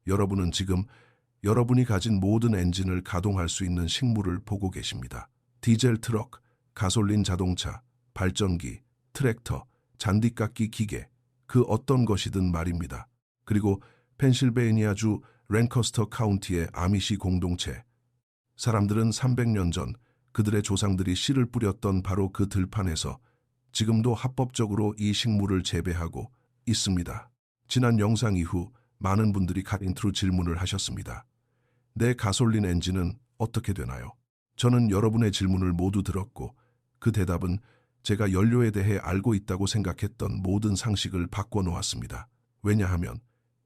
여러분은 지금 여러분이 가진 모든 엔진을 가동할 수 있는 식물을 보고 계십니다. 디젤 트럭, 가솔린 자동차, 발전기, 트랙터, 잔디깎기 기계, 그 어떤 것이든 말입니다. 그리고 펜실베이니아주 랜커스터 카운티의 아미시 공동체. 사람들은 300년 전 그들의 조상들이 씨를 뿌렸던 바로 그 들판에서 지금도 합법적으로 이 식물을 재배하고 있습니다. 지난 영상 이후 많은 분들이 카인트로 질문을 하셨습니다. 내 가솔린 엔진은 어떻게 되나요? 저는 여러분의 질문을 모두 들었고 그 대답은 제가 연료에 대해 알고 있다고 생각했던 모든 상식을 바꿔놓았습니다. 왜냐하면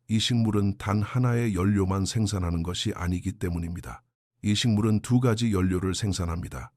이 식물은 단 하나의 연료만 생산하는 것이 아니기 때문입니다. 이 식물은 두 가지 연료를 생산합니다.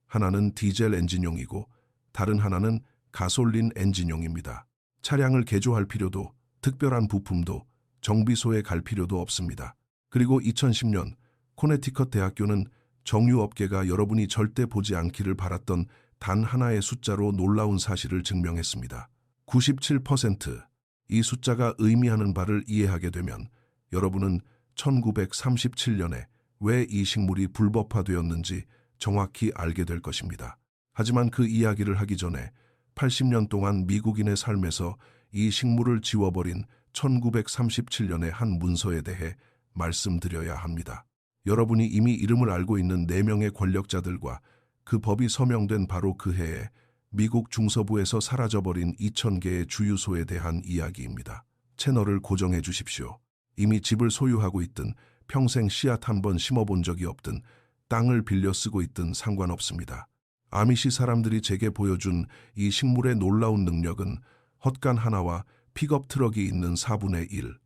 하나는 디젤 엔진용이고 다른 하나는 가솔린 엔진용입니다. 차량을 개조할 필요도 특별한 부품도 정비소에 갈 필요도 없습니다. 그리고 2010년 코네티컷 대학교는 정유업계가 여러분이 절대 보지 않기를 바랐던 단 하나의 숫자로 놀라운 사실을 증명했습니다. 97%. 이 숫자가 의미하는 바를 이해하게 되면 여러분은 1937년에 왜 이 식물이 불법화되었는지 정확히 알게 될 것입니다. 하지만 그 이야기를 하기 전에 80년 동안 미국인의 삶에서 이 식물을 지워버린 1937년의 한 문서에 대해 말씀드려야 합니다. 여러분이 이미 이름을 알고 있는 4명의 권력자들과 그 법이 서명된 바로 그 해에 미국 중서부에서 사라져버린 2,000개의 주유소에 대한 이야기입니다. 채널을 고정해 주십시오. 이미 집을 소유하고 있든 평생 씨앗 한 번 심어본 적이 없든 땅을 빌려 쓰고 있든 상관없습니다. 아미시 사람들이 제게 보여준 이 식물의 놀라운 능력은 헛간 하나와 픽업 트럭이 있는 4분의 1.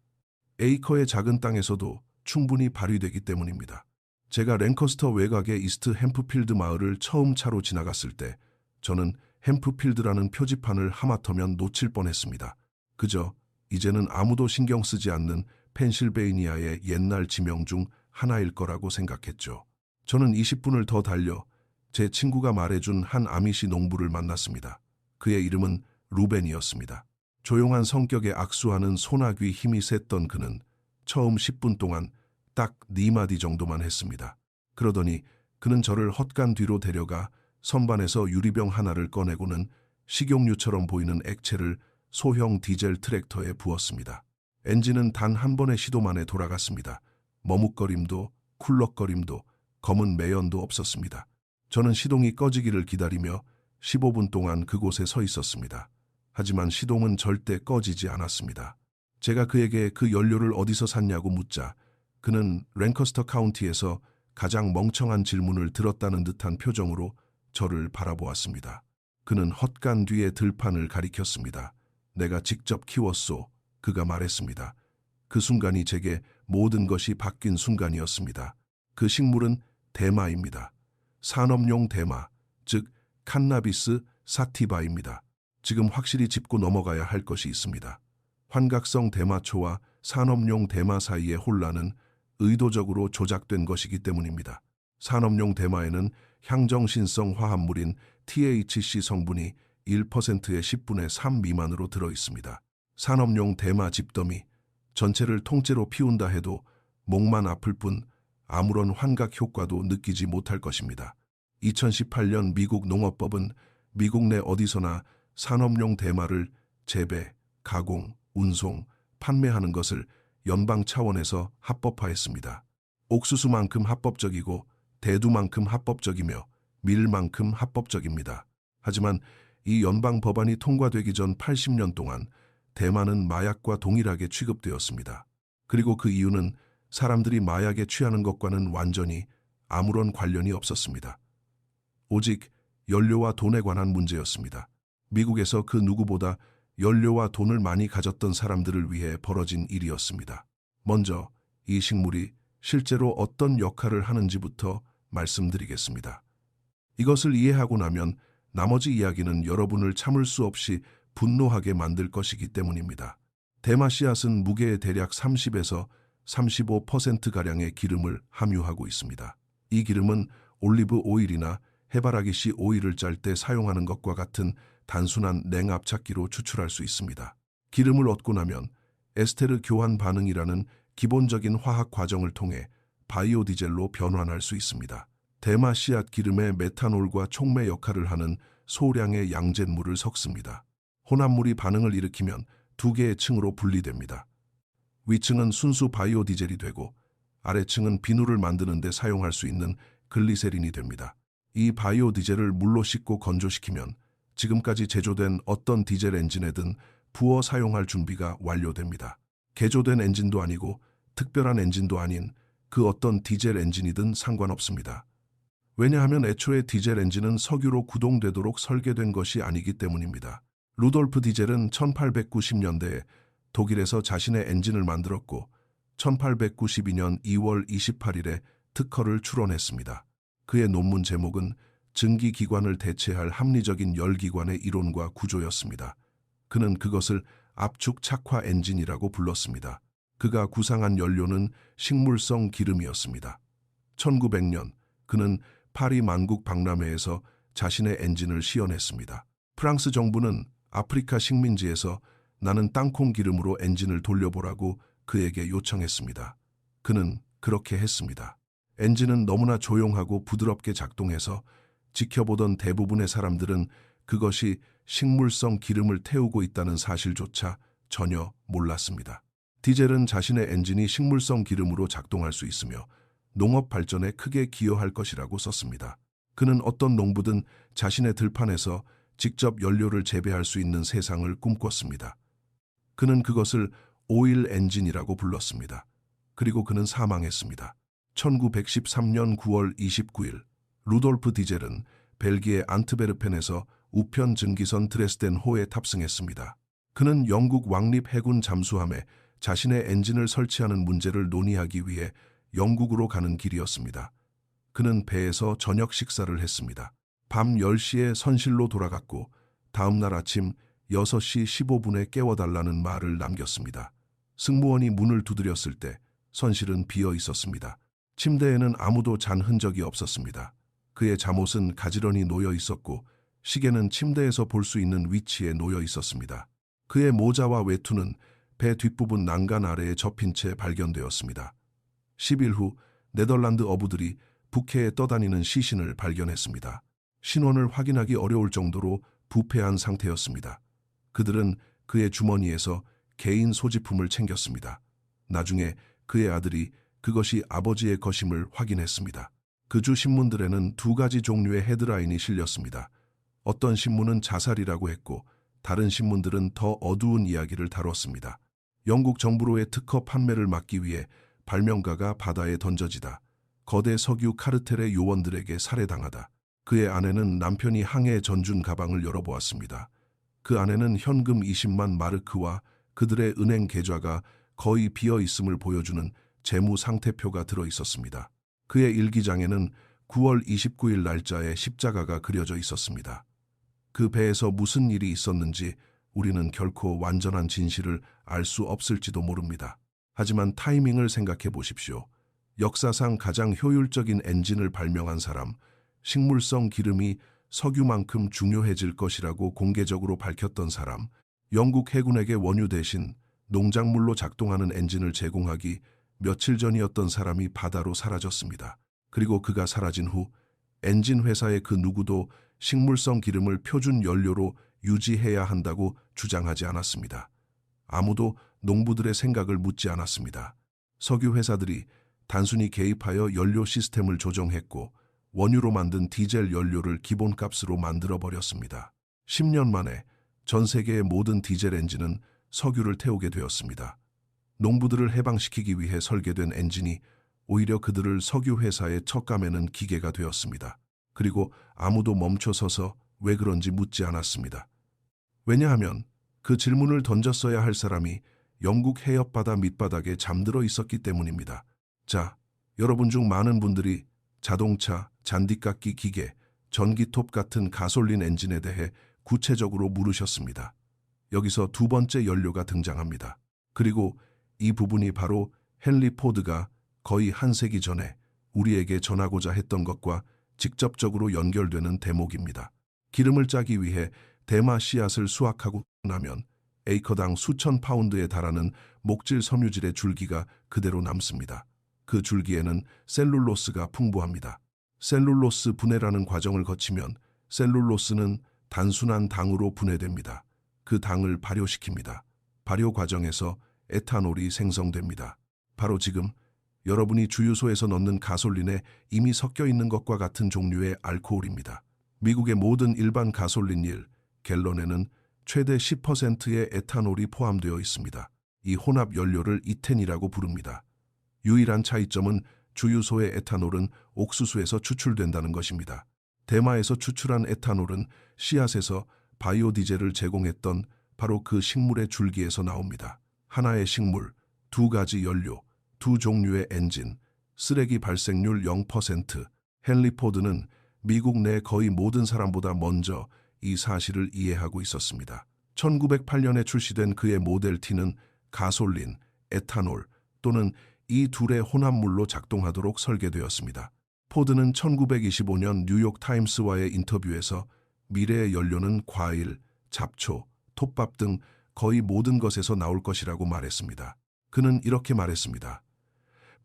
에이커의 작은 땅에서도 충분히 발휘되기 때문입니다. 제가 랭커스터 외곽의 이스트 햄프필드 마을을 처음 차로 지나갔을 때 저는 햄프필드라는 표지판을 하마터면 놓칠 뻔했습니다. 그저 이제는 아무도 신경 쓰지 않는 펜실베이니아의 옛날 지명 중 하나일 거라고 생각했죠. 저는 20분을 더 달려 제 친구가 말해준 한 아미시 농부를 만났습니다. 그의 이름은 루벤이었습니다. 조용한 성격에 악수하는 소나귀 힘이 셌던 그는 처음 10분 동안 딱 4마디 정도만 했습니다. 그러더니 그는 저를 헛간 뒤로 데려가 선반에서 유리병 하나를 꺼내고는 식용유처럼 보이는 액체를 소형 디젤 트랙터에 부었습니다. 엔진은 단 한 번의 시도만에 돌아갔습니다. 머뭇거림도 쿨럭거림도 검은 매연도 없었습니다. 저는 시동이 꺼지기를 기다리며 15분 동안 그곳에 서 있었습니다. 하지만 시동은 절대 꺼지지 않았습니다. 제가 그에게 그 연료를 어디서 샀냐고 묻자 그는 랭커스터 카운티에서 가장 멍청한 질문을 들었다는 듯한 표정으로 저를 바라보았습니다. 그는 헛간 뒤의 들판을 가리켰습니다. 내가 직접 키웠소. 그가 말했습니다. 그 순간이 제게 모든 것이 바뀐 순간이었습니다. 그 식물은 대마입니다. 산업용 대마, 즉 칸나비스 사티바입니다. 지금 확실히 짚고 넘어가야 할 것이 있습니다. 환각성 대마초와 산업용 대마 사이의 혼란은 의도적으로 조작된 것이기 때문입니다. 산업용 대마에는 향정신성 화합물인 THC 성분이 1%의 10분의 3 미만으로 들어있습니다. 산업용 대마 집더미, 전체를 통째로 피운다 해도 목만 아플 뿐 아무런 환각 효과도 느끼지 못할 것입니다. 2018년 미국 농업법은 미국 내 어디서나 산업용 대마를 재배, 가공, 운송, 판매하는 것을 연방 차원에서 합법화했습니다. 옥수수만큼 합법적이고 대두만큼 합법적이며 밀만큼 합법적입니다. 하지만 이 연방 법안이 통과되기 전 80년 동안 대마는 마약과 동일하게 취급되었습니다. 그리고 그 이유는 사람들이 마약에 취하는 것과는 완전히 아무런 관련이 없었습니다. 오직 연료와 돈에 관한 문제였습니다. 미국에서 그 누구보다 연료와 돈을 많이 가졌던 사람들을 위해 벌어진 일이었습니다. 먼저 이 식물이 실제로 어떤 역할을 하는지부터 말씀드리겠습니다. 이것을 이해하고 나면 나머지 이야기는 여러분을 참을 수 없이 분노하게 만들 것이기 때문입니다. 대마 씨앗은 무게의 대략 30에서 35%가량의 기름을 함유하고 있습니다. 이 기름은 올리브 오일이나 해바라기 씨 오일을 짤 때 사용하는 것과 같은 단순한 냉압착기로 추출할 수 있습니다. 기름을 얻고 나면 에스테르 교환 반응이라는 기본적인 화학 과정을 통해 바이오 디젤로 변환할 수 있습니다. 대마 씨앗 기름에 메탄올과 촉매 역할을 하는 소량의 양잿물을 섞습니다. 혼합물이 반응을 일으키면 두 개의 층으로 분리됩니다. 위층은 순수 바이오 디젤이 되고 아래층은 비누를 만드는 데 사용할 수 있는 글리세린이 됩니다. 이 바이오 디젤을 물로 씻고 건조시키면 지금까지 제조된 어떤 디젤 엔진에든 부어 사용할 준비가 완료됩니다. 개조된 엔진도 아니고 특별한 엔진도 아닌 그 어떤 디젤 엔진이든 상관없습니다. 왜냐하면 애초에 디젤 엔진은 석유로 구동되도록 설계된 것이 아니기 때문입니다. 루돌프 디젤은 1890년대에 독일에서 자신의 엔진을 만들었고 1892년 2월 28일에 특허를 출원했습니다. 그의 논문 제목은 증기기관을 대체할 합리적인 열기관의 이론과 구조였습니다. 그는 그것을 압축 착화 엔진이라고 불렀습니다. 그가 구상한 연료는 식물성 기름이었습니다. 1900년 그는 파리 만국 박람회에서 자신의 엔진을 시연했습니다. 프랑스 정부는 아프리카 식민지에서 나는 땅콩 기름으로 엔진을 돌려보라고 그에게 요청했습니다. 그는 그렇게 했습니다. 엔진은 너무나 조용하고 부드럽게 작동해서 지켜보던 대부분의 사람들은 그것이 식물성 기름을 태우고 있다는 사실조차 전혀 몰랐습니다. 디젤은 자신의 엔진이 식물성 기름으로 작동할 수 있으며 농업 발전에 크게 기여할 것이라고 썼습니다. 그는 어떤 농부든 자신의 들판에서 직접 연료를 재배할 수 있는 세상을 꿈꿨습니다. 그는 그것을 오일 엔진이라고 불렀습니다. 그리고 그는 사망했습니다. 1913년 9월 29일 루돌프 디젤은 벨기에 안트베르펜에서 우편 증기선 드레스덴호에 탑승했습니다. 그는 영국 왕립 해군 잠수함에 자신의 엔진을 설치하는 문제를 논의하기 위해 영국으로 가는 길이었습니다. 그는 배에서 저녁 식사를 했습니다. 밤 10시에 선실로 돌아갔고 다음 날 아침 6시 15분에 깨워달라는 말을 남겼습니다. 승무원이 문을 두드렸을 때 선실은 비어 있었습니다. 침대에는 아무도 잔 흔적이 없었습니다. 그의 잠옷은 가지런히 놓여 있었고 시계는 침대에서 볼 수 있는 위치에 놓여 있었습니다. 그의 모자와 외투는 배 뒷부분 난간 아래에 접힌 채 발견되었습니다. 10일 후 네덜란드 어부들이 북해에 떠다니는 시신을 발견했습니다. 신원을 확인하기 어려울 정도로 부패한 상태였습니다. 그들은 그의 주머니에서 개인 소지품을 챙겼습니다. 나중에 그의 아들이 그것이 아버지의 것임을 확인했습니다. 그 주 신문들에는 두 가지 종류의 헤드라인이 실렸습니다. 어떤 신문은 자살이라고 했고 다른 신문들은 더 어두운 이야기를 다뤘습니다. 영국 정부로의 특허 판매를 막기 위해 발명가가 바다에 던져지다. 거대 석유 카르텔의 요원들에게 살해당하다. 그의 아내는 남편이 항해 전준 가방을 열어보았습니다. 그 안에는 현금 20만 마르크와 그들의 은행 계좌가 거의 비어 있음을 보여주는 재무 상태표가 들어 있었습니다. 그의 일기장에는 9월 29일 날짜에 십자가가 그려져 있었습니다. 그 배에서 무슨 일이 있었는지 우리는 결코 완전한 진실을 알 수 없을지도 모릅니다. 하지만 타이밍을 생각해 보십시오. 역사상 가장 효율적인 엔진을 발명한 사람, 식물성 기름이 석유만큼 중요해질 것이라고 공개적으로 밝혔던 사람, 영국 해군에게 원유 대신 농작물로 작동하는 엔진을 제공하기 며칠 전이었던 사람이 바다로 사라졌습니다. 그리고 그가 사라진 후 엔진 회사의 그 누구도 식물성 기름을 표준 연료로 유지해야 한다고 주장하지 않았습니다. 아무도 농부들의 생각을 묻지 않았습니다. 석유 회사들이 단순히 개입하여 연료 시스템을 조정했고 원유로 만든 디젤 연료를 기본값으로 만들어버렸습니다. 10년 만에 전 세계의 모든 디젤 엔진은 석유를 태우게 되었습니다. 농부들을 해방시키기 위해 설계된 엔진이 오히려 그들을 석유 회사에 척감해는 기계가 되었습니다. 그리고 아무도 멈춰서서 왜 그런지 묻지 않았습니다. 왜냐하면 그 질문을 던졌어야 할 사람이 영국 해협바다 밑바닥에 잠들어 있었기 때문입니다. 자, 여러분 중 많은 분들이 자동차, 잔디깎기 기계, 전기톱 같은 가솔린 엔진에 대해 구체적으로 물으셨습니다. 여기서 두 번째 연료가 등장합니다. 그리고 이 부분이 바로 헨리 포드가 거의 한 세기 전에 우리에게 전하고자 했던 것과 직접적으로 연결되는 대목입니다. 기름을 짜기 위해 대마 씨앗을 수확하고 나면 에이커당 수천 파운드에 달하는 목질 섬유질의 줄기가 그대로 남습니다. 그 줄기에는 셀룰로스가 풍부합니다. 셀룰로스 분해라는 과정을 거치면 셀룰로스는 단순한 당으로 분해됩니다. 그 당을 발효시킵니다. 발효 과정에서 에탄올이 생성됩니다. 바로 지금 여러분이 주유소에서 넣는 가솔린에 이미 섞여 있는 것과 같은 종류의 알코올입니다. 미국의 모든 일반 가솔린 1갤런에는 최대 10%의 에탄올이 포함되어 있습니다. 이 혼합 연료를 이텐이라고 부릅니다. 유일한 차이점은 주유소의 에탄올은 옥수수에서 추출된다는 것입니다. 대마에서 추출한 에탄올은 씨앗에서 바이오디젤을 제공했던 바로 그 식물의 줄기에서 나옵니다. 하나의 식물, 두 가지 연료, 두 종류의 엔진, 쓰레기 발생률 0%. 헨리 포드는 미국 내 거의 모든 사람보다 먼저 이 사실을 이해하고 있었습니다. 1908년에 출시된 그의 모델 T는 가솔린, 에탄올 또는 이 둘의 혼합물로 작동하도록 설계되었습니다. 포드는 1925년 뉴욕 타임스와의 인터뷰에서 미래의 연료는 과일, 잡초, 톱밥 등 거의 모든 것에서 나올 것이라고 말했습니다. 그는 이렇게 말했습니다.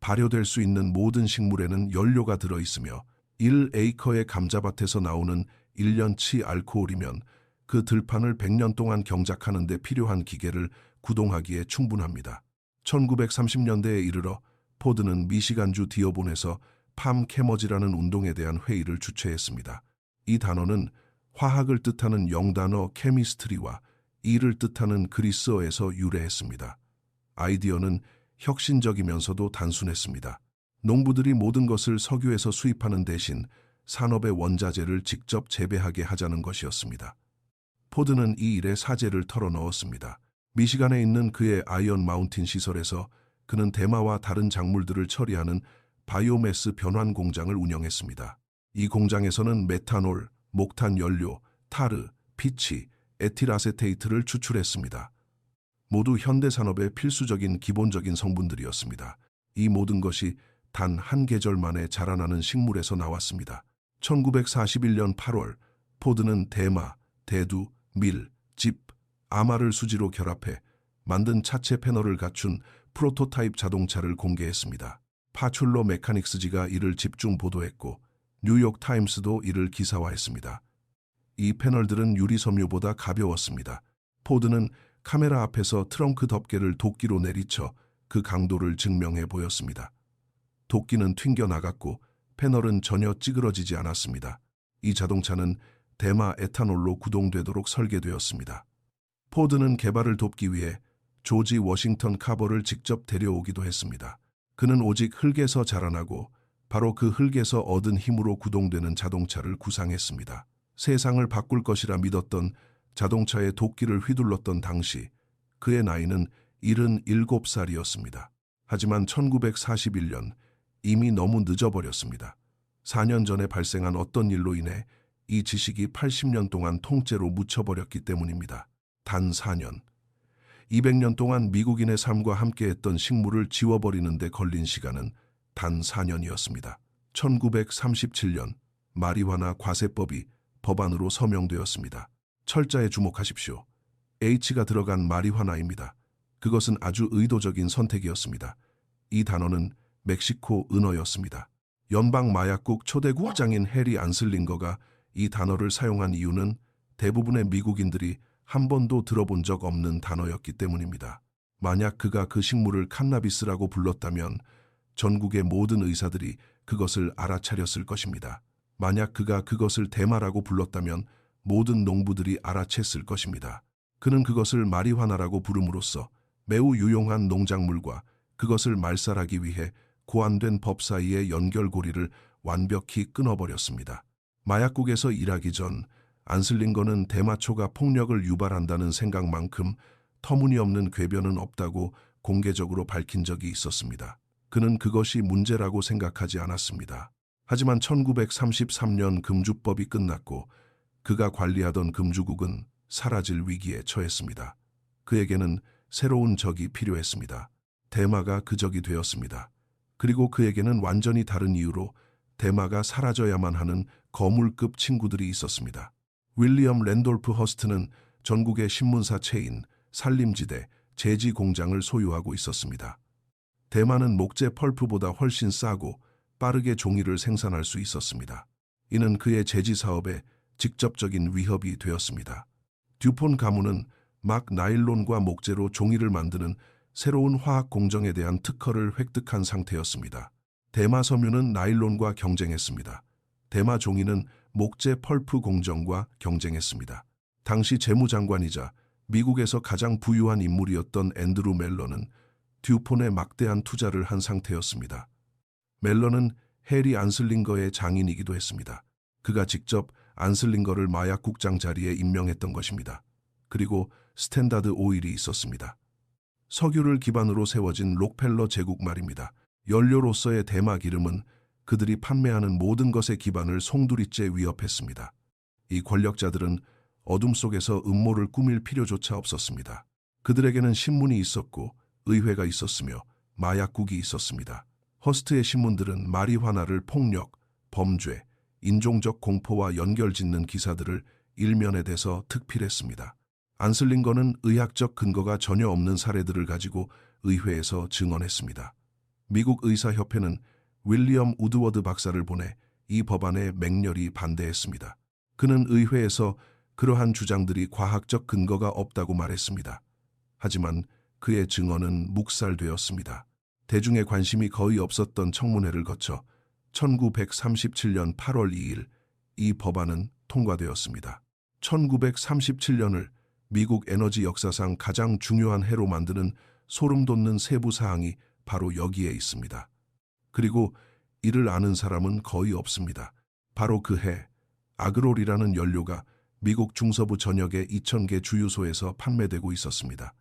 발효될 수 있는 모든 식물에는 연료가 들어있으며 1에이커의 감자밭에서 나오는 1년치 알코올이면 그 들판을 100년 동안 경작하는 데 필요한 기계를 구동하기에 충분합니다. 1930년대에 이르러 포드는 미시간주 디어본에서 팜 캐머지라는 운동에 대한 회의를 주최했습니다. 이 단어는 화학을 뜻하는 영단어 케미스트리와 이를 뜻하는 그리스어에서 유래했습니다. 아이디어는 혁신적이면서도 단순했습니다. 농부들이 모든 것을 석유에서 수입하는 대신 산업의 원자재를 직접 재배하게 하자는 것이었습니다. 포드는 이 일에 사재를 털어넣었습니다. 미시간에 있는 그의 아이언 마운틴 시설에서 그는 대마와 다른 작물들을 처리하는 바이오매스 변환 공장을 운영했습니다. 이 공장에서는 메탄올, 목탄 연료, 타르, 피치, 에틸아세테이트를 추출했습니다. 모두 현대 산업의 필수적인 기본적인 성분들이었습니다. 이 모든 것이 단 한 계절 만에 자라나는 식물에서 나왔습니다. 1941년 8월 포드는 대마, 대두, 밀, 짚, 아마를 수지로 결합해 만든 차체 패널을 갖춘 프로토타입 자동차를 공개했습니다. 파출로 메카닉스지가 이를 집중 보도했고 뉴욕 타임스도 이를 기사화했습니다. 이 패널들은 유리섬유보다 가벼웠습니다. 포드는 카메라 앞에서 트렁크 덮개를 도끼로 내리쳐 그 강도를 증명해 보였습니다. 도끼는 튕겨나갔고 패널은 전혀 찌그러지지 않았습니다. 이 자동차는 대마 에탄올로 구동되도록 설계되었습니다. 포드는 개발을 돕기 위해 조지 워싱턴 카버를 직접 데려오기도 했습니다. 그는 오직 흙에서 자라나고 바로 그 흙에서 얻은 힘으로 구동되는 자동차를 구상했습니다. 세상을 바꿀 것이라 믿었던 자동차의 도끼를 휘둘렀던 당시 그의 나이는 77살이었습니다. 하지만 1941년 이미 너무 늦어버렸습니다. 4년 전에 발생한 어떤 일로 인해 이 지식이 80년 동안 통째로 묻혀버렸기 때문입니다. 단 4년. 200년 동안 미국인의 삶과 함께했던 식물을 지워버리는 데 걸린 시간은 단 4년이었습니다. 1937년 마리화나 과세법이 법안으로 서명되었습니다. 철자에 주목하십시오. H가 들어간 마리화나입니다. 그것은 아주 의도적인 선택이었습니다. 이 단어는 멕시코 은어였습니다. 연방 마약국 초대 국장인 해리 안슬링거가 이 단어를 사용한 이유는 대부분의 미국인들이 한 번도 들어본 적 없는 단어였기 때문입니다. 만약 그가 그 식물을 칸나비스라고 불렀다면 전국의 모든 의사들이 그것을 알아차렸을 것입니다. 만약 그가 그것을 대마라고 불렀다면 모든 농부들이 알아챘을 것입니다. 그는 그것을 마리화나라고 부름으로써 매우 유용한 농작물과 그것을 말살하기 위해 고안된 법 사이의 연결고리를 완벽히 끊어버렸습니다. 마약국에서 일하기 전 안슬링거는 대마초가 폭력을 유발한다는 생각만큼 터무니없는 궤변은 없다고 공개적으로 밝힌 적이 있었습니다. 그는 그것이 문제라고 생각하지 않았습니다. 하지만 1933년 금주법이 끝났고 그가 관리하던 금주국은 사라질 위기에 처했습니다. 그에게는 새로운 적이 필요했습니다. 대마가 그 적이 되었습니다. 그리고 그에게는 완전히 다른 이유로 대마가 사라져야만 하는 거물급 친구들이 있었습니다. 윌리엄 랜돌프 허스트는 전국의 신문사 체인 산림지대, 제지 공장을 소유하고 있었습니다. 대마는 목재 펄프보다 훨씬 싸고 빠르게 종이를 생산할 수 있었습니다. 이는 그의 제지 사업에 직접적인 위협이 되었습니다. 듀폰 가문은 막 나일론과 목재로 종이를 만드는 새로운 화학 공정에 대한 특허를 획득한 상태였습니다. 대마 섬유는 나일론과 경쟁했습니다. 대마 종이는 목재 펄프 공정과 경쟁했습니다. 당시 재무장관이자 미국에서 가장 부유한 인물이었던 앤드루 멜런은 듀폰에 막대한 투자를 한 상태였습니다. 멜런은 해리 안슬링거의 장인이기도 했습니다. 그가 직접 안슬링거를 마약국장 자리에 임명했던 것입니다. 그리고 스탠다드 오일이 있었습니다. 석유를 기반으로 세워진 록펠러 제국 말입니다. 연료로서의 대마 기름은 그들이 판매하는 모든 것의 기반을 송두리째 위협했습니다. 이 권력자들은 어둠 속에서 음모를 꾸밀 필요조차 없었습니다. 그들에게는 신문이 있었고 의회가 있었으며 마약국이 있었습니다. 허스트의 신문들은 마리화나를 폭력, 범죄, 인종적 공포와 연결짓는 기사들을 일면에 대서 특필했습니다. 안슬링거는 의학적 근거가 전혀 없는 사례들을 가지고 의회에서 증언했습니다. 미국 의사협회는 윌리엄 우드워드 박사를 보내 이 법안에 맹렬히 반대했습니다. 그는 의회에서 그러한 주장들이 과학적 근거가 없다고 말했습니다. 하지만 그의 증언은 묵살되었습니다. 대중의 관심이 거의 없었던 청문회를 거쳐 1937년 8월 2일 이 법안은 통과되었습니다. 1937년을 미국 에너지 역사상 가장 중요한 해로 만드는 소름 돋는 세부 사항이 바로 여기에 있습니다. 그리고 이를 아는 사람은 거의 없습니다. 바로 그 해 아그롤이라는 연료가 미국 중서부 전역의 2,000개 주유소에서 판매되고 있었습니다.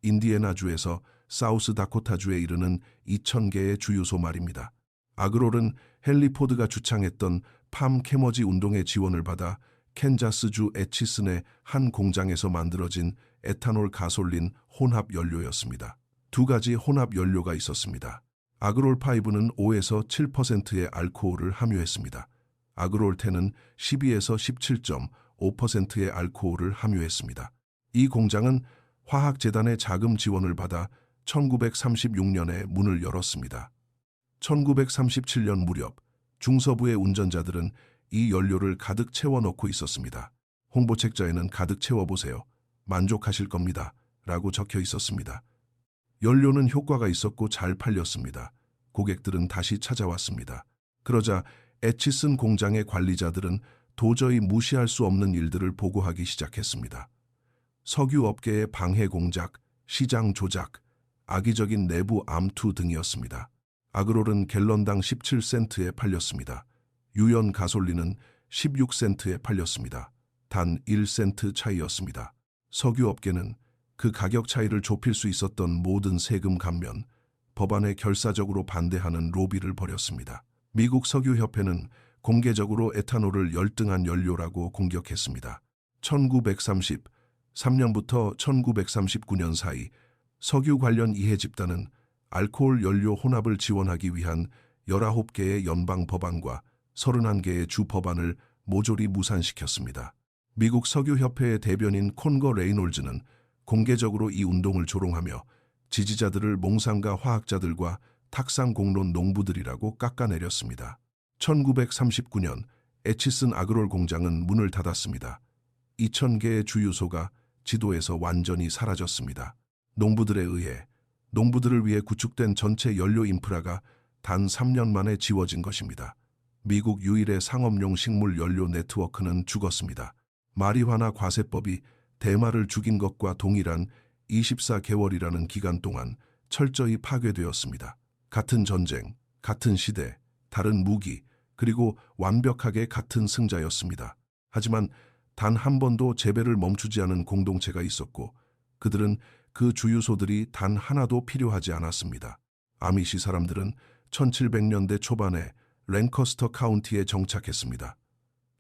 인디애나주에서 사우스 다코타주에 이르는 2,000개의 주유소 말입니다. 아그롤은 헨리 포드가 주창했던 팜 캐머지 운동의 지원을 받아 캔자스주 애치슨의 한 공장에서 만들어진 에탄올 가솔린 혼합 연료였습니다. 두 가지 혼합 연료가 있었습니다. 아그롤 5는 5에서 7%의 알코올을 함유했습니다. 아그롤 10은 12에서 17.5%의 알코올을 함유했습니다. 이 공장은 화학재단의 자금 지원을 받아 1936년에 문을 열었습니다. 1937년 무렵 중서부의 운전자들은 이 연료를 가득 채워넣고 있었습니다. 홍보책자에는 가득 채워보세요. 만족하실 겁니다. 라고 적혀 있었습니다. 연료는 효과가 있었고 잘 팔렸습니다. 고객들은 다시 찾아왔습니다. 그러자 애치슨 공장의 관리자들은 도저히 무시할 수 없는 일들을 보고하기 시작했습니다. 석유업계의 방해 공작, 시장 조작, 악의적인 내부 암투 등이었습니다. 아그롤은 갤런당 17센트에 팔렸습니다. 유연 가솔린은 16센트에 팔렸습니다. 단 1센트 차이였습니다. 석유업계는 그 가격 차이를 좁힐 수 있었던 모든 세금 감면, 법안에 결사적으로 반대하는 로비를 벌였습니다. 미국 석유협회는 공개적으로 에탄올을 열등한 연료라고 공격했습니다. 1933년부터 1939년 사이 석유 관련 이해 집단은 알코올 연료 혼합을 지원하기 위한 19개의 연방 법안과 31개의 주 법안을 모조리 무산시켰습니다. 미국 석유협회의 대변인 콘거 레이놀즈는 공개적으로 이 운동을 조롱하며 지지자들을 몽상가 화학자들과 탁상 공론 농부들이라고 깎아내렸습니다. 1939년 애치슨 아그롤 공장은 문을 닫았습니다. 2,000개의 주유소가 지도에서 완전히 사라졌습니다. 농부들을 위해 구축된 전체 연료 인프라가 단 3년 만에 지워진 것입니다. 미국 유일의 상업용 식물 연료 네트워크는 죽었습니다. 마리화나 과세법이 대마를 죽인 것과 동일한 24개월이라는 기간 동안 철저히 파괴되었습니다. 같은 전쟁, 같은 시대, 다른 무기, 그리고 완벽하게 같은 승자였습니다. 하지만 단 한 번도 재배를 멈추지 않은 공동체가 있었고 그들은 그 주유소들이 단 하나도 필요하지 않았습니다. 아미시 사람들은 1700년대 초반에 랭커스터 카운티에 정착했습니다.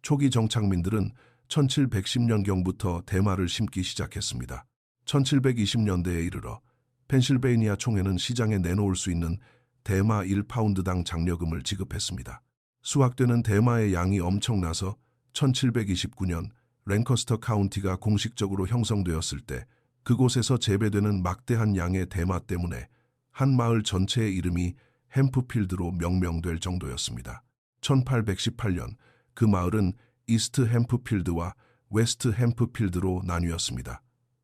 초기 정착민들은 1710년경부터 대마를 심기 시작했습니다. 1720년대에 이르러 펜실베이니아 총회는 시장에 내놓을 수 있는 대마 1파운드당 장려금을 지급했습니다. 수확되는 대마의 양이 엄청나서 1729년 랭커스터 카운티가 공식적으로 형성되었을 때 그곳에서 재배되는 막대한 양의 대마 때문에 한 마을 전체의 이름이 햄프필드로 명명될 정도였습니다. 1818년 그 마을은 이스트 햄프필드와 웨스트 햄프필드로 나뉘었습니다.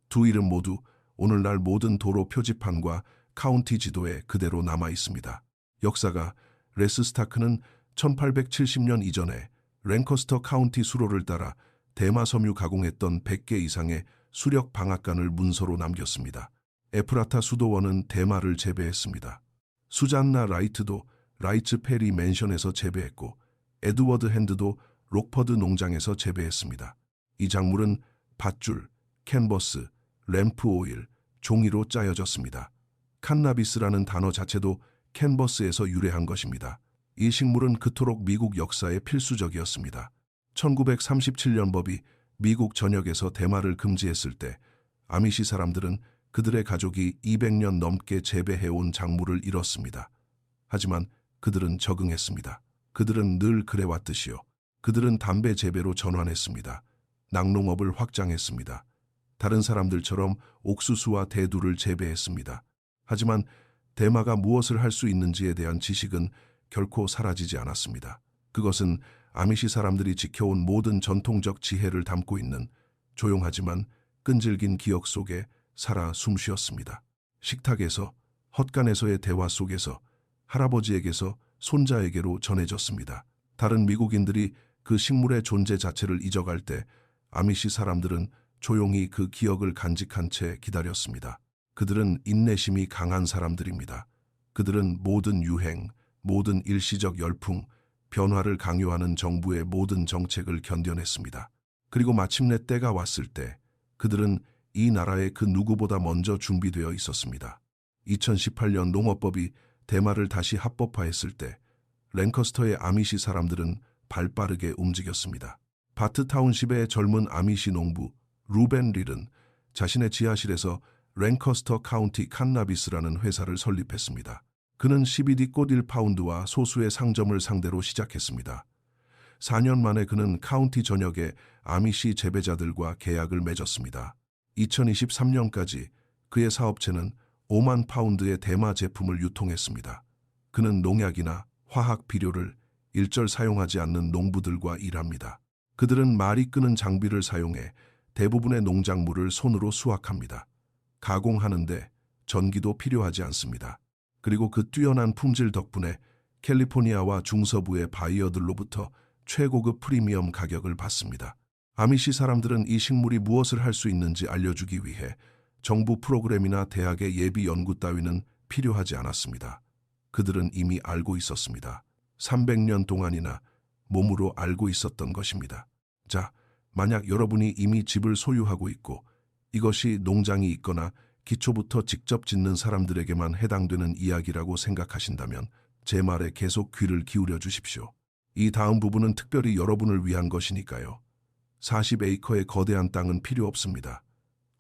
두 이름 모두 오늘날 모든 도로 표지판과 카운티 지도에 그대로 남아 있습니다. 역사가 레스 스타크는 1870년 이전에 랭커스터 카운티 수로를 따라 대마 섬유 가공했던 100개 이상의 수력 방앗간을 문서로 남겼습니다. 에프라타 수도원은 대마를 재배했습니다. 수잔나 라이트도 라이츠 페리 맨션에서 재배했고 에드워드 핸드도 록퍼드 농장에서 재배했습니다. 이 작물은 밧줄, 캔버스, 램프 오일, 종이로 짜여졌습니다. 칸나비스라는 단어 자체도 캔버스에서 유래한 것입니다. 이 식물은 그토록 미국 역사에 필수적이었습니다. 1937년 법이 미국 전역에서 대마를 금지했을 때 아미시 사람들은 그들의 가족이 200년 넘게 재배해온 작물을 잃었습니다. 하지만 그들은 적응했습니다. 그들은 늘 그래왔듯이요. 그들은 담배 재배로 전환했습니다. 낙농업을 확장했습니다. 다른 사람들처럼 옥수수와 대두를 재배했습니다. 하지만 대마가 무엇을 할 수 있는지에 대한 지식은 결코 사라지지 않았습니다. 그것은 아미시 사람들이 지켜온 모든 전통적 지혜를 담고 있는 조용하지만 끈질긴 기억 속에 살아 숨쉬었습니다. 식탁에서, 헛간에서의 대화 속에서, 할아버지에게서 손자에게로 전해졌습니다. 다른 미국인들이 그 식물의 존재 자체를 잊어갈 때 아미시 사람들은 조용히 그 기억을 간직한 채 기다렸습니다. 그들은 인내심이 강한 사람들입니다. 그들은 모든 유행, 모든 일시적 열풍, 변화를 강요하는 정부의 모든 정책을 견뎌냈습니다. 그리고 마침내 때가 왔을 때 그들은 이 나라에 그 누구보다 먼저 준비되어 있었습니다. 2018년 농업법이 대마를 다시 합법화했을 때 랭커스터의 아미시 사람들은 발빠르게 움직였습니다. 바트 타운십의 젊은 아미시 농부 루벤 릴은 자신의 지하실에서 랭커스터 카운티 칸나비스라는 회사를 설립했습니다. 그는 CBD 꽃 1파운드와 소수의 상점을 상대로 시작했습니다. 4년 만에 그는 카운티 전역의 아미시 재배자들과 계약을 맺었습니다. 2023년까지 그의 사업체는 5만 파운드의 대마 제품을 유통했습니다. 그는 농약이나 화학 비료를 일절 사용하지 않는 농부들과 일합니다. 그들은 말이 끄는 장비를 사용해 대부분의 농작물을 손으로 수확합니다. 가공하는데 전기도 필요하지 않습니다. 그리고 그 뛰어난 품질 덕분에 캘리포니아와 중서부의 바이어들로부터 최고급 프리미엄 가격을 받습니다. 아미시 사람들은 이 식물이 무엇을 할 수 있는지 알려주기 위해 정부 프로그램이나 대학의 예비 연구 따위는 필요하지 않았습니다. 그들은 이미 알고 있었습니다. 300년 동안이나 몸으로 알고 있었던 것입니다. 자, 만약 여러분이 이미 집을 소유하고 있고 이것이 농장이 있거나 기초부터 직접 짓는 사람들에게만 해당되는 이야기라고 생각하신다면 제 말에 계속 귀를 기울여 주십시오. 이 다음 부분은 특별히 여러분을 위한 것이니까요. 40에이커의 거대한 땅은 필요 없습니다.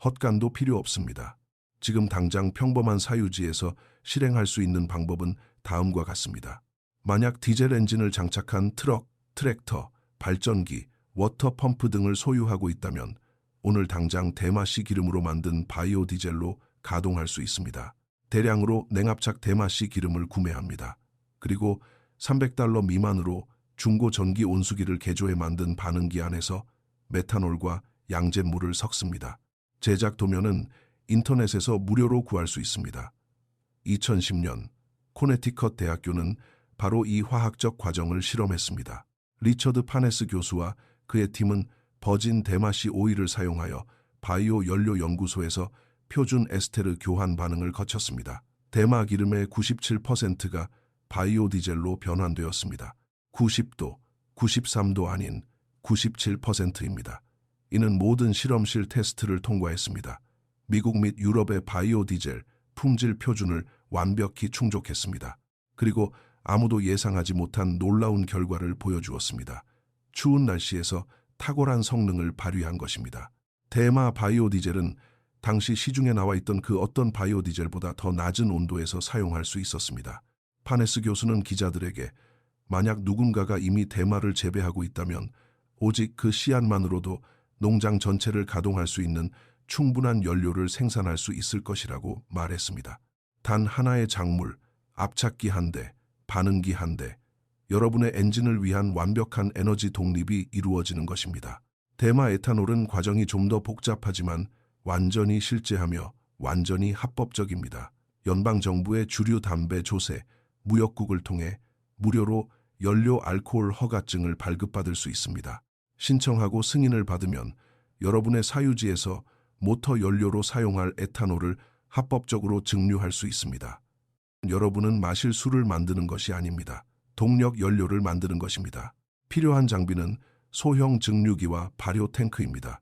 헛간도 필요 없습니다. 지금 당장 평범한 사유지에서 실행할 수 있는 방법은 다음과 같습니다. 만약 디젤 엔진을 장착한 트럭, 트랙터, 발전기, 워터펌프 등을 소유하고 있다면 오늘 당장 대마씨 기름으로 만든 바이오 디젤로 가동할 수 있습니다. 대량으로 냉압착 대마씨 기름을 구매합니다. 그리고 $300 미만으로 중고 전기 온수기를 개조해 만든 반응기 안에서 메탄올과 양잿물을 섞습니다. 제작 도면은 인터넷에서 무료로 구할 수 있습니다. 2010년 코네티컷 대학교는 바로 이 화학적 과정을 실험했습니다. 리처드 파네스 교수와 그의 팀은 버진 대마씨 오일을 사용하여 바이오 연료 연구소에서 표준 에스테르 교환 반응을 거쳤습니다. 대마 기름의 97%가 바이오 디젤로 변환되었습니다. 90도, 93도 아닌 97%입니다. 이는 모든 실험실 테스트를 통과했습니다. 미국 및 유럽의 바이오 디젤 품질 표준을 완벽히 충족했습니다. 그리고 아무도 예상하지 못한 놀라운 결과를 보여주었습니다. 추운 날씨에서 탁월한 성능을 발휘한 것입니다. 대마 바이오 디젤은 당시 시중에 나와 있던 그 어떤 바이오 디젤보다 더 낮은 온도에서 사용할 수 있었습니다. 파네스 교수는 기자들에게 만약 누군가가 이미 대마를 재배하고 있다면 오직 그 씨앗만으로도 농장 전체를 가동할 수 있는 충분한 연료를 생산할 수 있을 것이라고 말했습니다. 단 하나의 작물, 앞찾기 한 대, 반응기 한 대, 여러분의 엔진을 위한 완벽한 에너지 독립이 이루어지는 것입니다. 대마 에탄올은 과정이 좀 더 복잡하지만 완전히 실제하며 완전히 합법적입니다. 연방정부의 주류 담배 조세, 무역국을 통해 무료로 연료 알코올 허가증을 발급받을 수 있습니다. 신청하고 승인을 받으면 여러분의 사유지에서 모터 연료로 사용할 에탄올을 합법적으로 증류할 수 있습니다. 여러분은 마실 술을 만드는 것이 아닙니다. 동력 연료를 만드는 것입니다. 필요한 장비는 소형 증류기와 발효 탱크입니다.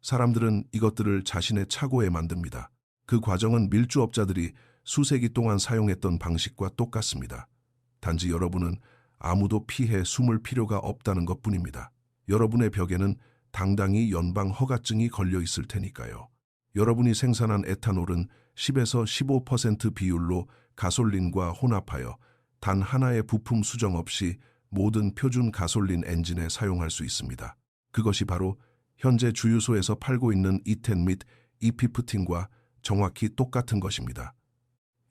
사람들은 이것들을 자신의 차고에 만듭니다. 그 과정은 밀주업자들이 수세기 동안 사용했던 방식과 똑같습니다. 단지 여러분은 아무도 피해 숨을 필요가 없다는 것뿐입니다. 여러분의 벽에는 당당히 연방 허가증이 걸려 있을 테니까요. 여러분이 생산한 에탄올은 10에서 15% 비율로 가솔린과 혼합하여 단 하나의 부품 수정 없이 모든 표준 가솔린 엔진에 사용할 수 있습니다. 그것이 바로 현재 주유소에서 팔고 있는 E10 및 E15과 정확히 똑같은 것입니다.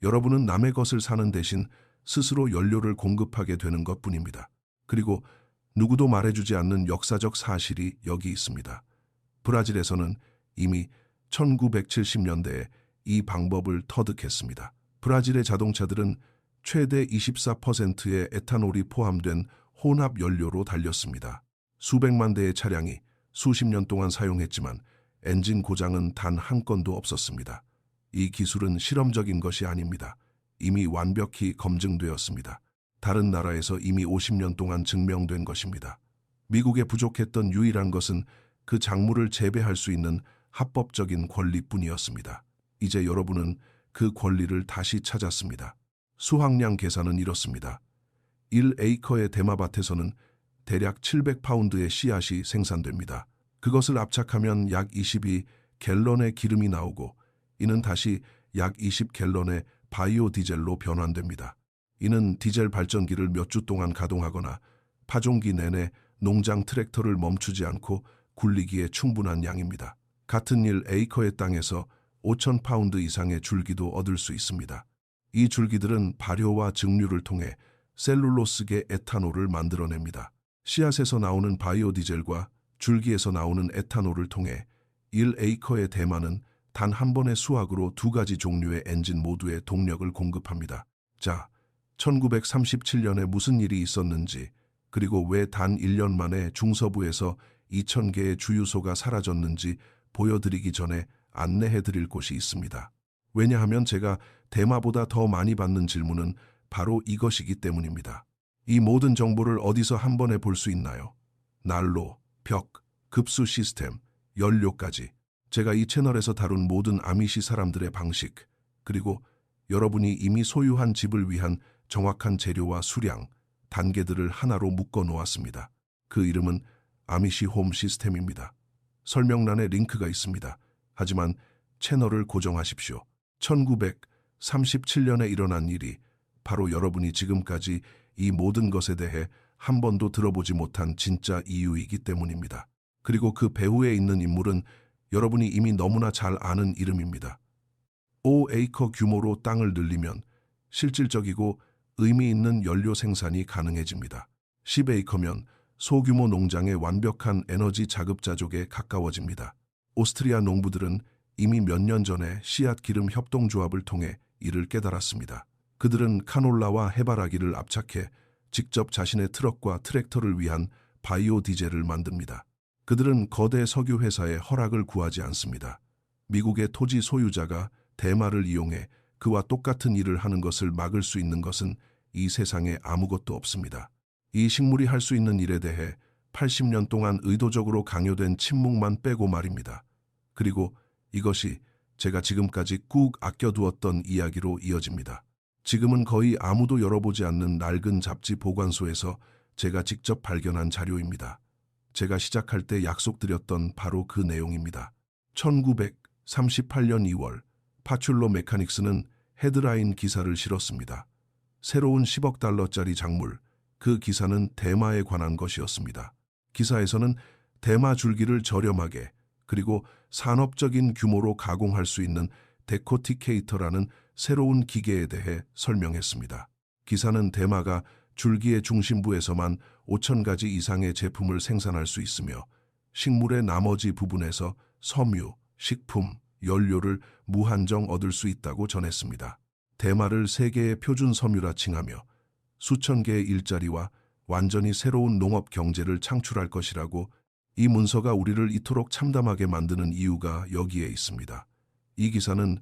여러분은 남의 것을 사는 대신 스스로 연료를 공급하게 되는 것뿐입니다. 그리고 누구도 말해주지 않는 역사적 사실이 여기 있습니다. 브라질에서는 이미 1970년대에 이 방법을 터득했습니다. 브라질의 자동차들은 최대 24%의 에탄올이 포함된 혼합 연료로 달렸습니다. 수백만 대의 차량이 수십 년 동안 사용했지만 엔진 고장은 단 한 건도 없었습니다. 이 기술은 실험적인 것이 아닙니다. 이미 완벽히 검증되었습니다. 다른 나라에서 이미 50년 동안 증명된 것입니다. 미국에 부족했던 유일한 것은 그 작물을 재배할 수 있는 합법적인 권리뿐이었습니다. 이제 여러분은 그 권리를 다시 찾았습니다. 수확량 계산은 이렇습니다. 1에이커의 대마밭에서는 대략 700파운드의 씨앗이 생산됩니다. 그것을 압착하면 약 22갤런의 기름이 나오고 이는 다시 약 20갤런의 바이오 디젤로 변환됩니다. 이는 디젤 발전기를 몇 주 동안 가동하거나 파종기 내내 농장 트랙터를 멈추지 않고 굴리기에 충분한 양입니다. 같은 1에이커의 땅에서 5,000파운드 이상의 줄기도 얻을 수 있습니다. 이 줄기들은 발효와 증류를 통해 셀룰로스계 에탄올을 만들어냅니다. 씨앗에서 나오는 바이오 디젤과 줄기에서 나오는 에탄올을 통해 1에이커의 대마는 단 한 번의 수확으로 두 가지 종류의 엔진 모두의 동력을 공급합니다. 자, 1937년에 무슨 일이 있었는지, 그리고 왜 단 1년 만에 중서부에서 2,000개의 주유소가 사라졌는지 보여드리기 전에 안내해드릴 곳이 있습니다. 왜냐하면 제가 대마보다 더 많이 받는 질문은 바로 이것이기 때문입니다. 이 모든 정보를 어디서 한 번에 볼 수 있나요? 난로, 벽, 급수 시스템, 연료까지. 제가 이 채널에서 다룬 모든 아미시 사람들의 방식, 그리고 여러분이 이미 소유한 집을 위한 정확한 재료와 수량, 단계들을 하나로 묶어 놓았습니다. 그 이름은 아미시 홈 시스템입니다. 설명란에 링크가 있습니다. 하지만 채널을 고정하십시오. 1937년에 일어난 일이 바로 여러분이 지금까지 이 모든 것에 대해 한 번도 들어보지 못한 진짜 이유이기 때문입니다. 그리고 그 배후에 있는 인물은 여러분이 이미 너무나 잘 아는 이름입니다. 5에이커 규모로 땅을 늘리면 실질적이고 의미 있는 연료 생산이 가능해집니다. 10에이커면 소규모 농장의 완벽한 에너지 자급자족에 가까워집니다. 오스트리아 농부들은 이미 몇 년 전에 씨앗 기름 협동조합을 통해 이를 깨달았습니다. 그들은 카놀라와 해바라기를 압착해 직접 자신의 트럭과 트랙터를 위한 바이오 디젤을 만듭니다. 그들은 거대 석유 회사의 허락을 구하지 않습니다. 미국의 토지 소유자가 대마를 이용해 그와 똑같은 일을 하는 것을 막을 수 있는 것은 이 세상에 아무것도 없습니다. 이 식물이 할 수 있는 일에 대해 80년 동안 의도적으로 강요된 침묵만 빼고 말입니다. 그리고 이것이 제가 지금까지 꾹 아껴두었던 이야기로 이어집니다. 지금은 거의 아무도 열어보지 않는 낡은 잡지 보관소에서 제가 직접 발견한 자료입니다. 제가 시작할 때 약속드렸던 바로 그 내용입니다. 1938년 2월 파출로 메카닉스는 헤드라인 기사를 실었습니다. 새로운 10억 달러짜리 작물, 그 기사는 대마에 관한 것이었습니다. 기사에서는 대마 줄기를 저렴하게, 그리고 산업적인 규모로 가공할 수 있는 데코티케이터라는 새로운 기계에 대해 설명했습니다. 기사는 대마가 줄기의 중심부에서만 5,000가지 이상의 제품을 생산할 수 있으며 식물의 나머지 부분에서 섬유, 식품, 연료를 무한정 얻을 수 있다고 전했습니다. 대마를 세계의 표준 섬유라 칭하며 수천 개의 일자리와 완전히 새로운 농업 경제를 창출할 것이라고 이 문서가 우리를 이토록 참담하게 만드는 이유가 여기에 있습니다. 이 기사는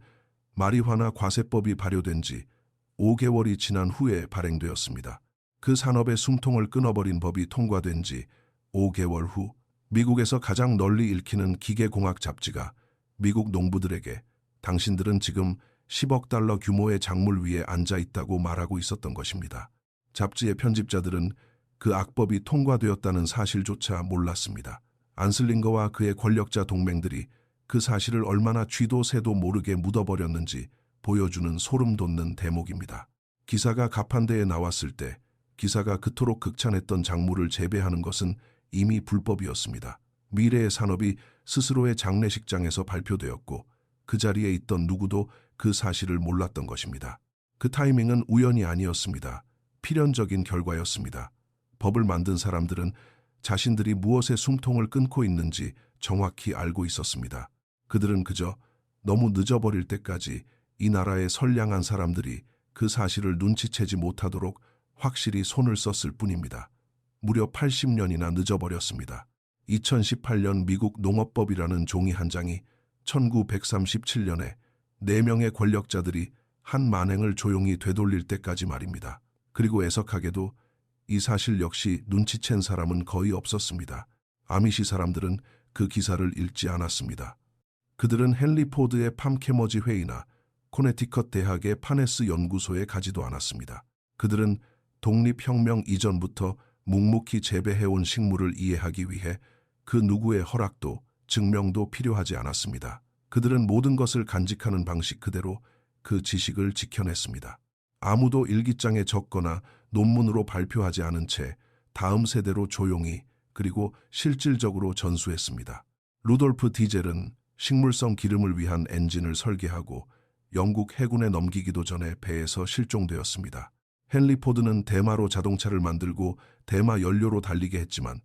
마리화나 과세법이 발효된 지 5개월이 지난 후에 발행되었습니다. 그 산업의 숨통을 끊어버린 법이 통과된 지 5개월 후 미국에서 가장 널리 읽히는 기계공학 잡지가 미국 농부들에게 당신들은 지금 10억 달러 규모의 작물 위에 앉아 있다고 말하고 있었던 것입니다. 잡지의 편집자들은 그 악법이 통과되었다는 사실조차 몰랐습니다. 안슬링거와 그의 권력자 동맹들이 그 사실을 얼마나 쥐도 새도 모르게 묻어버렸는지 보여주는 소름 돋는 대목입니다. 기사가 가판대에 나왔을 때 기사가 그토록 극찬했던 작물을 재배하는 것은 이미 불법이었습니다. 미래의 산업이 스스로의 장례식장에서 발표되었고 그 자리에 있던 누구도 그 사실을 몰랐던 것입니다. 그 타이밍은 우연이 아니었습니다. 필연적인 결과였습니다. 법을 만든 사람들은 자신들이 무엇에 숨통을 끊고 있는지 정확히 알고 있었습니다. 그들은 그저 너무 늦어버릴 때까지 이 나라의 선량한 사람들이 그 사실을 눈치채지 못하도록 확실히 손을 썼을 뿐입니다. 무려 80년이나 늦어버렸습니다. 2018년 미국 농업법이라는 종이 한 장이 1937년에 4명의 권력자들이 한 만행을 조용히 되돌릴 때까지 말입니다. 그리고 애석하게도 이 사실 역시 눈치챈 사람은 거의 없었습니다. 아미시 사람들은 그 기사를 읽지 않았습니다. 그들은 헨리 포드의 팜캐머지 회의나 코네티컷 대학의 파네스 연구소에 가지도 않았습니다. 그들은 독립혁명 이전부터 묵묵히 재배해온 식물을 이해하기 위해 그 누구의 허락도 증명도 필요하지 않았습니다. 그들은 모든 것을 간직하는 방식 그대로 그 지식을 지켜냈습니다. 아무도 일기장에 적거나 논문으로 발표하지 않은 채 다음 세대로 조용히 그리고 실질적으로 전수했습니다. 루돌프 디젤은 식물성 기름을 위한 엔진을 설계하고 영국 해군에 넘기기도 전에 배에서 실종되었습니다. 헨리 포드는 대마로 자동차를 만들고 대마 연료로 달리게 했지만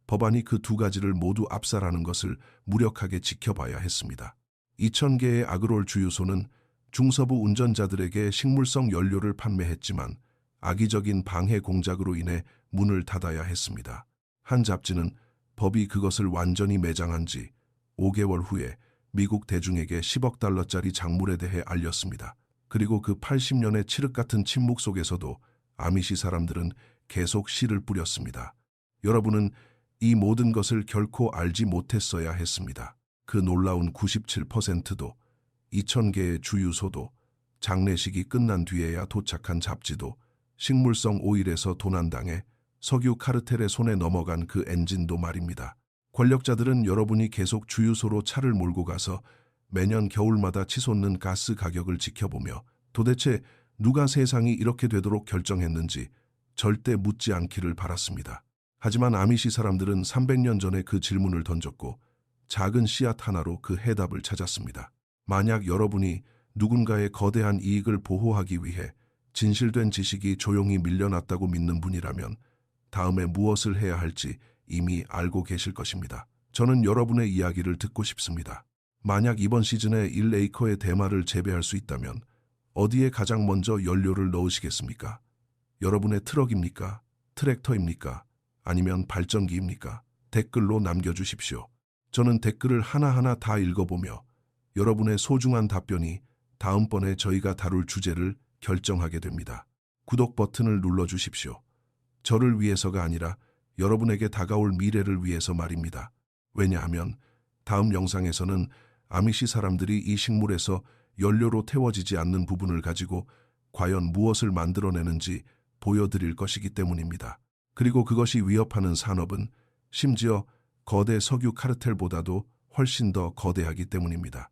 법안이 그 두 가지를 모두 압살하는 것을 무력하게 지켜봐야 했습니다. 2,000개의 아그롤 주유소는 중서부 운전자들에게 식물성 연료를 판매했지만 악의적인 방해 공작으로 인해 문을 닫아야 했습니다. 한 잡지는 법이 그것을 완전히 매장한 지 5개월 후에 미국 대중에게 10억 달러짜리 작물에 대해 알렸습니다. 그리고 그 80년의 칠흑 같은 침묵 속에서도 아미시 사람들은 계속 씨를 뿌렸습니다. 여러분은 이 모든 것을 결코 알지 못했어야 했습니다. 그 놀라운 97%도 2,000개의 주유소도 장례식이 끝난 뒤에야 도착한 잡지도 식물성 오일에서 도난당해 석유 카르텔의 손에 넘어간 그 엔진도 말입니다. 권력자들은 여러분이 계속 주유소로 차를 몰고 가서 매년 겨울마다 치솟는 가스 가격을 지켜보며 도대체 누가 세상이 이렇게 되도록 결정했는지 절대 묻지 않기를 바랐습니다. 하지만 아미시 사람들은 300년 전에 그 질문을 던졌고 작은 씨앗 하나로 그 해답을 찾았습니다. 만약 여러분이 누군가의 거대한 이익을 보호하기 위해 진실된 지식이 조용히 밀려났다고 믿는 분이라면 다음에 무엇을 해야 할지 이미 알고 계실 것입니다. 저는 여러분의 이야기를 듣고 싶습니다. 만약 이번 시즌에 1에이커의 대마를 재배할 수 있다면 어디에 가장 먼저 연료를 넣으시겠습니까? 여러분의 트럭입니까? 트랙터입니까? 아니면 발전기입니까? 댓글로 남겨주십시오. 저는 댓글을 하나하나 다 읽어보며 여러분의 소중한 답변이 다음번에 저희가 다룰 주제를 결정하게 됩니다. 구독 버튼을 눌러주십시오. 저를 위해서가 아니라 여러분에게 다가올 미래를 위해서 말입니다. 왜냐하면 다음 영상에서는 아미시 사람들이 이 식물에서 연료로 태워지지 않는 부분을 가지고 과연 무엇을 만들어내는지 보여드릴 것이기 때문입니다. 그리고 그것이 위협하는 산업은 심지어 거대 석유 카르텔보다도 훨씬 더 거대하기 때문입니다.